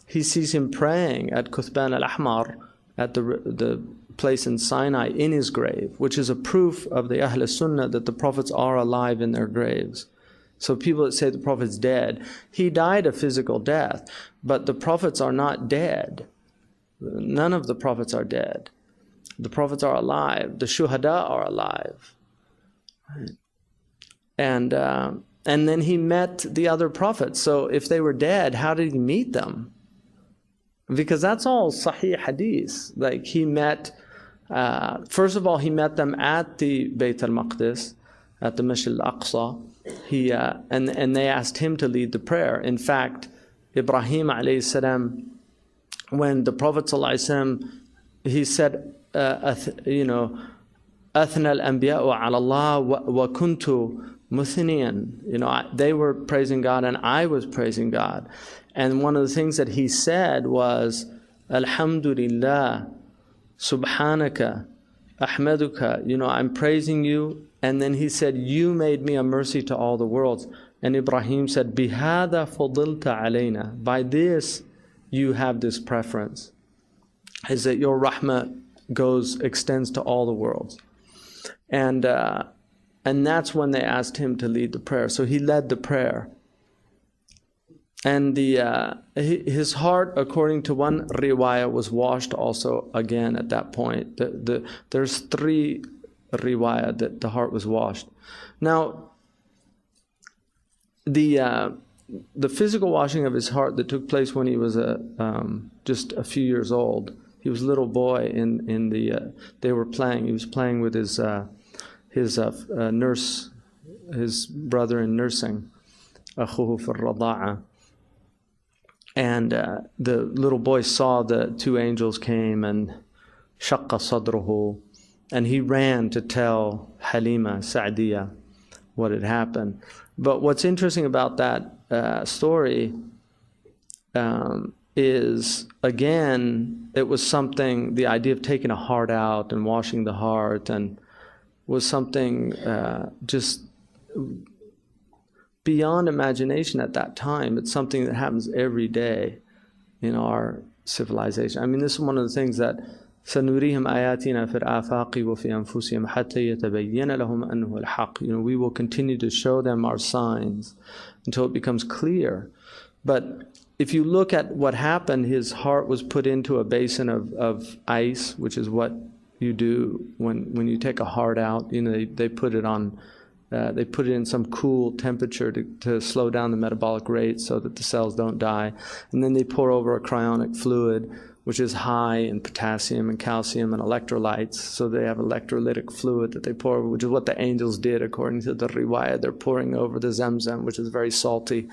he sees him praying at Kuthban al-Ahmar, at the place in Sinai, in his grave, which is a proof of the Ahl Sunnah that the prophets are alive in their graves. So people that say the prophet's dead, he died a physical death, but the prophets are not dead. None of the prophets are dead. The prophets are alive. The shuhada are alive. And then he met the other prophets. So if they were dead, how did he meet them? Because that's all Sahih Hadith. Like he met, first of all, he met them at the Bayt al-Maqdis, at the Masjid al-Aqsa. And they asked him to lead the prayer. In fact, Ibrahim alayhi salam, when the Prophet sallallahu alayhi wasallam, he said, أثنى الأنبياء على الله وكنت مثنيا. They were praising God and I was praising God. And one of the things that he said was, Alhamdulillah, Subhanaka, Ahmaduka, I'm praising you. And then he said, you made me a mercy to all the worlds. And Ibrahim said, Bihada fadilta alayna. By this, you have this preference. Is that your rahmah extends to all the worlds. And that's when they asked him to lead the prayer. So he led the prayer. And his heart, according to one riwayah, was washed also again at that point. There's 3 riwayah that the heart was washed. Now, the physical washing of his heart that took place when he was just a few years old. He was a little boy they were playing. He was playing with his nurse, his brother in nursing, أخوه في الرضاعة. And the little boy saw the 2 angels came and شق صدره, and he ran to tell Halima Sa'diyah what had happened. But what's interesting about that story is, again, it was something, the idea of taking a heart out and washing the heart, and was something just beyond imagination at that time. It's something that happens every day in our civilization. I mean, this is one of the things that سَنُرِيهِمْ آيَاتِنَا فِي الْآفَاقِ وَفِي أَنفُسِهِمْ حَتَّى يَتَبَيَّنَ لَهُمْ أَنَّهُ الْحَقِّ. We will continue to show them our signs until it becomes clear. But if you look at what happened, his heart was put into a basin of ice, which is what you do when you take a heart out. They put it on. They put it in some cool temperature to slow down the metabolic rate so that the cells don't die. And then they pour over a cryonic fluid, which is high in potassium and calcium and electrolytes. So they have electrolytic fluid that they pour over, which is what the angels did according to the riwayah. They're pouring over the Zamzam, which is very salty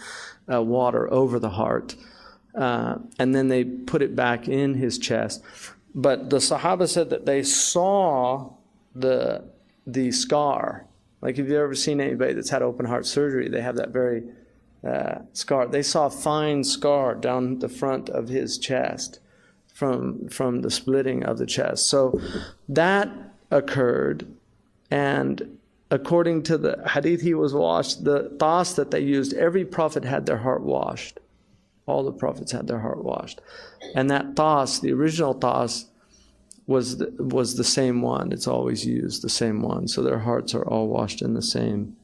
water, over the heart. And then they put it back in his chest. But the Sahaba said that they saw the scar. Like, if you've ever seen anybody that's had open heart surgery, they have that very scar. They saw a fine scar down the front of his chest from the splitting of the chest. So that occurred, and according to the hadith, he was washed. The tas that they used, every prophet had their heart washed. All the prophets had their heart washed. And that tas, the original tas, was the same one. It's always used, the same one. So their hearts are all washed in the same